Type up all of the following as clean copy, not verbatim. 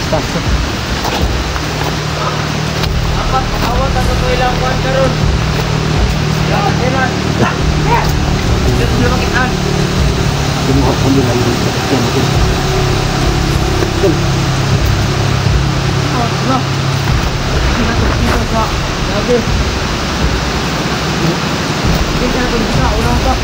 Dapat makawat ang ito ilang kuhan karon. Eman. Dito sila makitaan. Tunggu ko nila yung sakyan natin. Tol. No. Dito sa lagi. Dito na bisa ulang pa.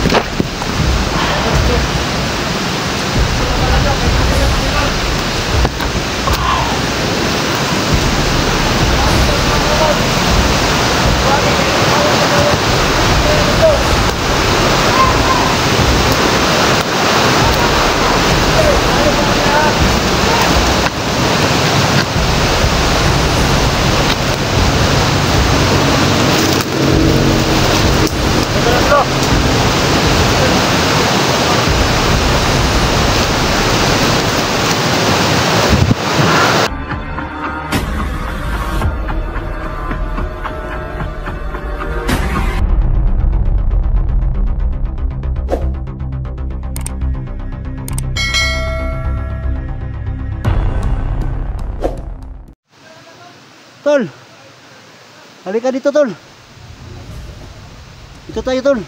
Tol. Halika dito, Tol. Dito tayo, Tol.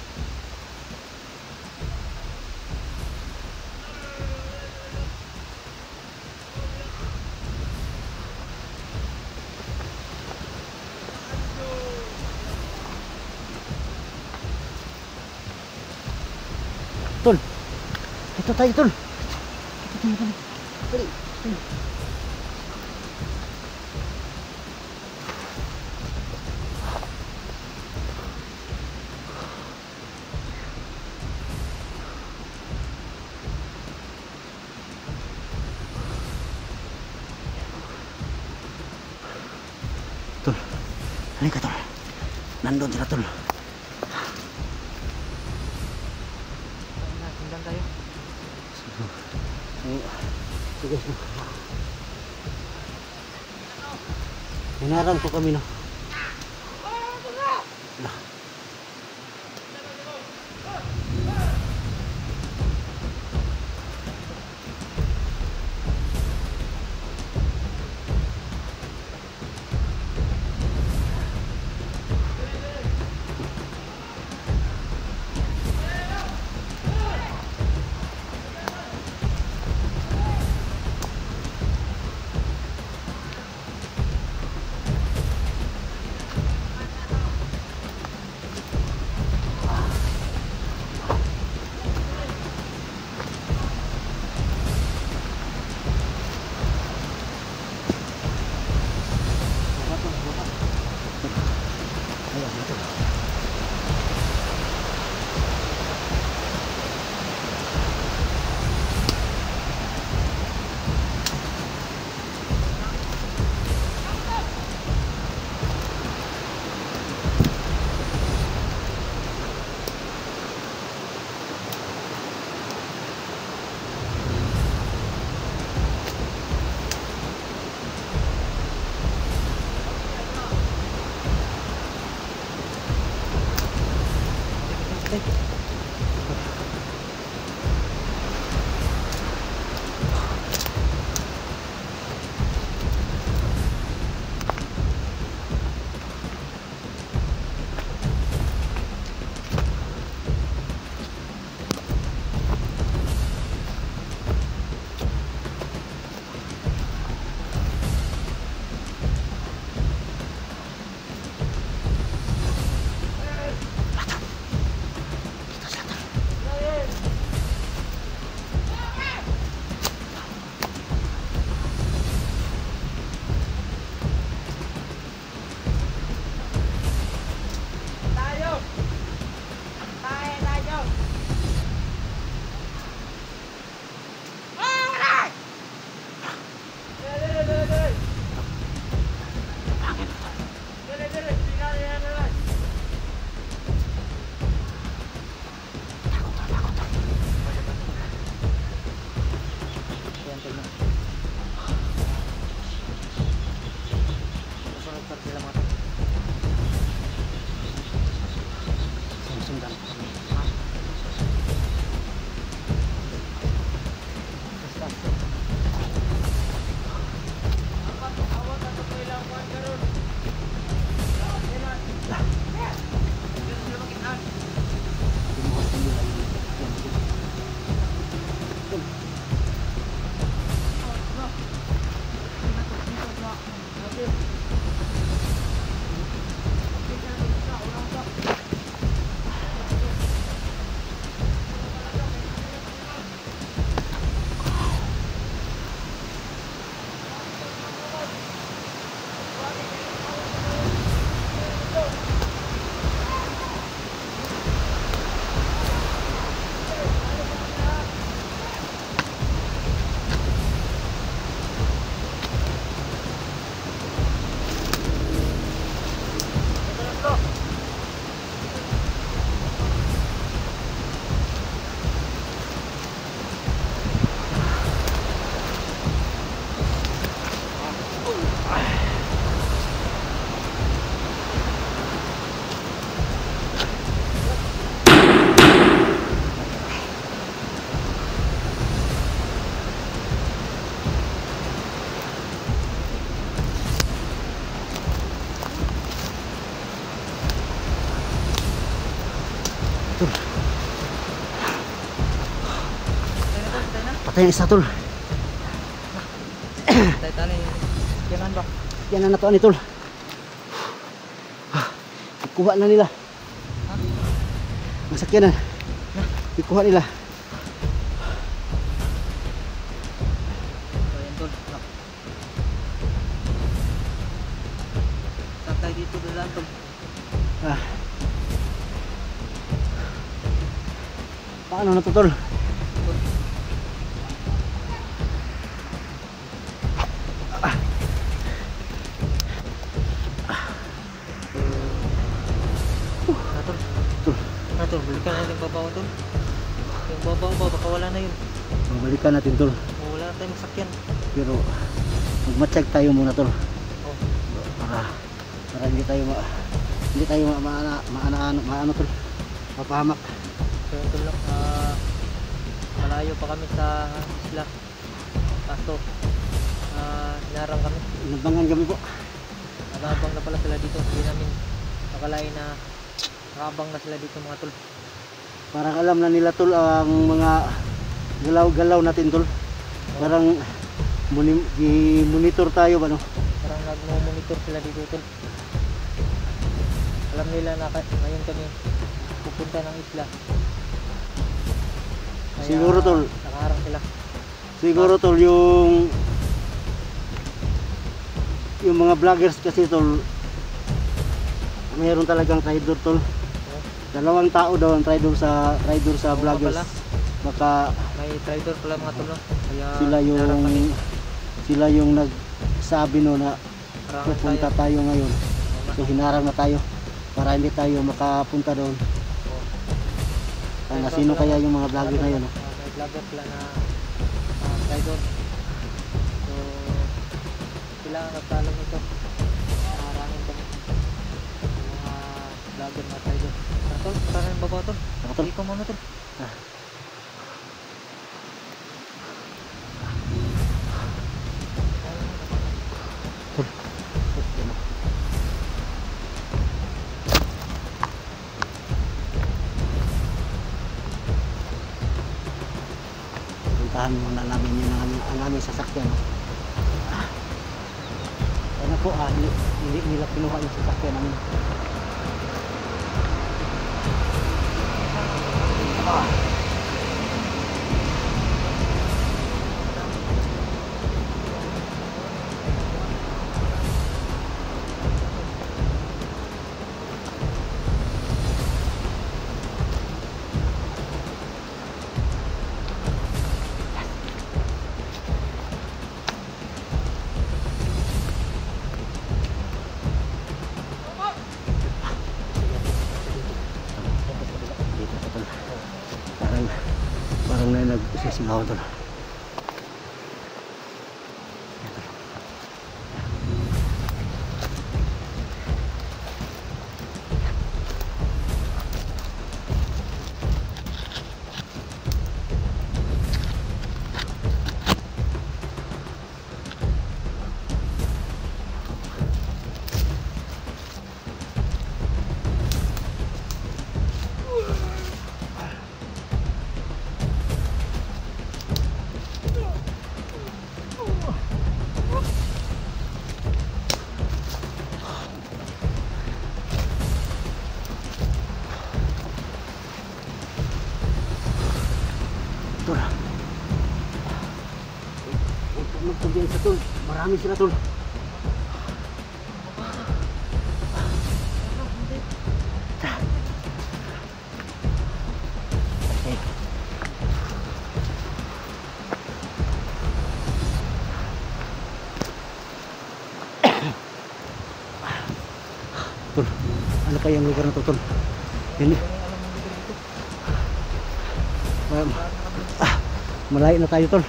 Tol. Dito tayo, Tol. Dito tayo, Tol. Dali. Dali. Tol, halika Tol. Nandun sila Tol. Sundan tayo. Sige. Hinaram ko kami no. tayong isa tol. Tayo-tayo. Kailan ba? Yan na natuan ni tol. Ikuha na nila. Masakyanan. Ikuha nila. So yan tol. Saan tayo dito dalaan tol? Paano na to tol? Tol, balikan natin yung babaw tol. Yung babaw ba, baka wala na yun. Balikan natin tol. Wala na tayong sakyan. Pero magmatsyag tayo muna tol. Oh. Para hindi tayo maano tol. Mapahamak. So yun tol lang. Malayo pa kami sa isla. Kaso, hinarang kami. Inabangan kami po. Nag-aabang na pala sila dito. Hindi namin nakalain na nakabang na sila dito mga tol. Parang alam na nila tol ang mga galaw-galaw natin tol. Parang monitor tayo ba no? Parang nagmo-monitor sila dito tol. Alam nila na ngayon kami pupunta ng isla. Kaya Siguro tol. Nakaharang sila. Siguro tol yung mga vloggers kasi tol, mayroon talagang traitor tol. Dalawang tao daw ang traitor sa vloggers. Pala. Baka May traitor pala mga tol. No? Kaya sila yung nagsabi no na harangan pupunta tayo ngayon. So hinarang na tayo para hindi tayo makapunta doon. Sino kaya yung mga vlogger na yun? No? May vlogger pala na traitor. So sila ang nagtalang ito. Harangin kami. Mga vlogger na traitor. Tol, parang yung babaw tol. Tol. Ikaw muna tol. Puntahan muna namin yun ang aming sasakyan. No? Ano po, hindi nila kinuha yung sasakyan namin. Parang na nagsisigawan tol. Tol. Magpagyan sa tol. Marami sila tol. Okay. Tol, ano pa yung lugar na to tol? Hindi. Malayo na tayo tol.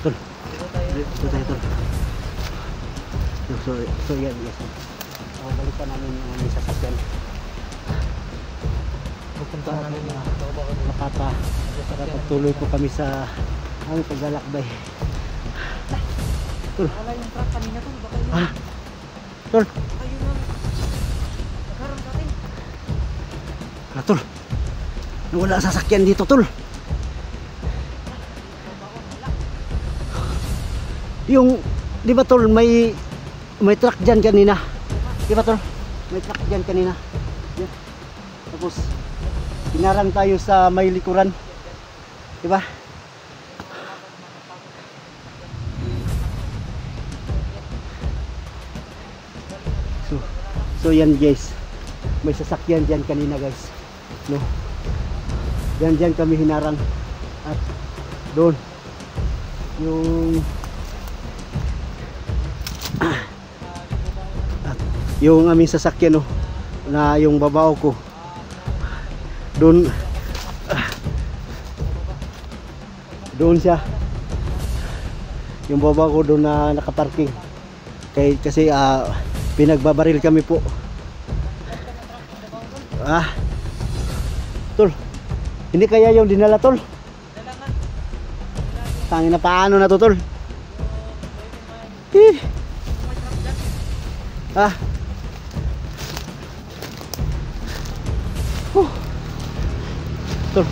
Tol. Dito tayo tol. So yan, yes. Balikan namin yung aming sasakyan. Pupunta namin yung Makata. Pagtuloy po kami sa aming paglalakbay. Tol. wala yung truck kanina tol. Baka yun. Ha? Tol. Ayun na. Nagkaroon sa atin. Ah, tol. Wala ang sasakyan dito, tol. Yung, di ba tol, may truck dyan kanina. Di ba tol? May truck dyan kanina. Yan. Tapos, pinarang tayo sa may likuran. Di ba? So yan guys. May sasakyan dyan kanina guys. No? Dyan kami hinarang. At doon. Yung aming sasakyan, no, na yung babaw ko doon, doon siya, yung babaw ko doon na nakaparking kasi pinagbabaril kami po. Tol, hindi kaya yung dinala, tol? Tangin na, paano na to, tol? Tol,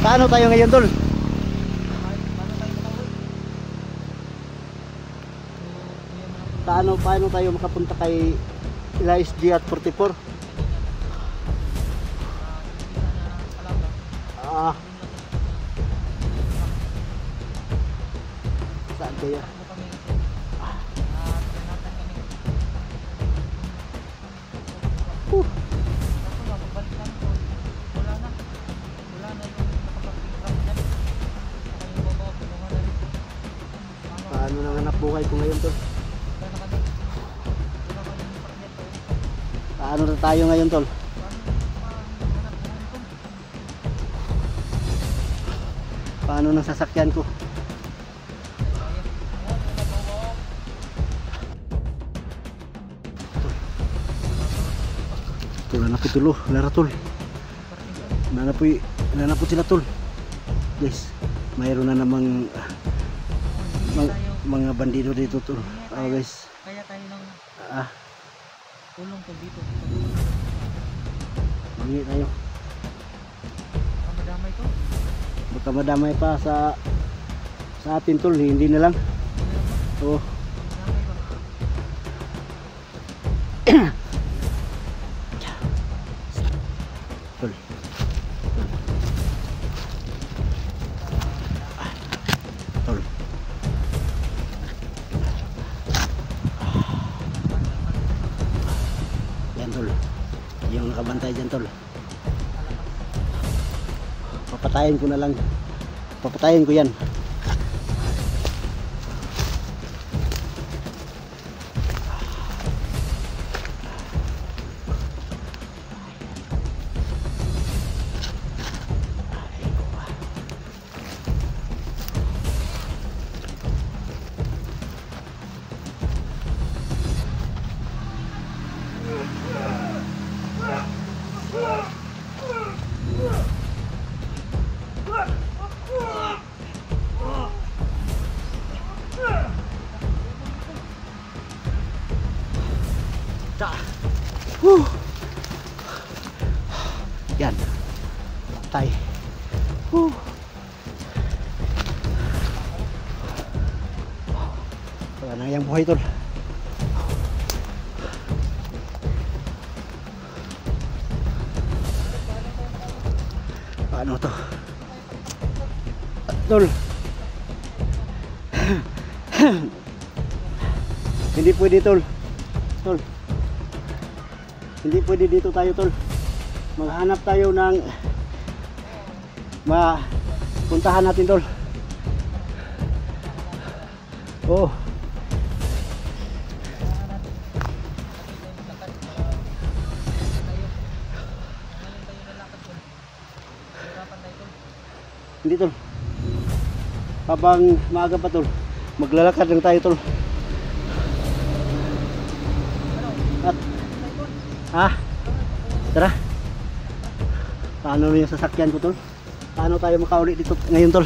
paano tayo ngayon, tol? Paano tayo makapunta kay LSG at 44? Saan kaya? Paano nang hanap buhay ko ngayon, tol? Paano na tayo ngayon, tol? Paano nang sasakyan ko? Tol, na po tulo, lara tol. Nana po sila, tol. Guys, mayroon na namang mga bandido dito, tol. Guys. Kaya tayo ng tulong to dito. Mangi tayo. Madamay to. Baka madamay pa sa atin, tol. Hindi na lang. Oo. Tol. Tol. Yan, tol. Yung nakabantay dyan, tol. Papatayin ko na lang. Papatayin ko yan. Yan. Tay. Wala na yung buhay, tol. Paano to? Tol. Hindi pwede, tol. Tol. Hindi pwede dito tayo, tol. Maghanap tayo ng puntahan natin, tol. Oh. Hindi, tol. Habang maaga pa, tol, maglalakad lang tayo, tol. At tara. Paano yung sasakyan ko, tol? Paano tayo makaulit dito ngayon, tol?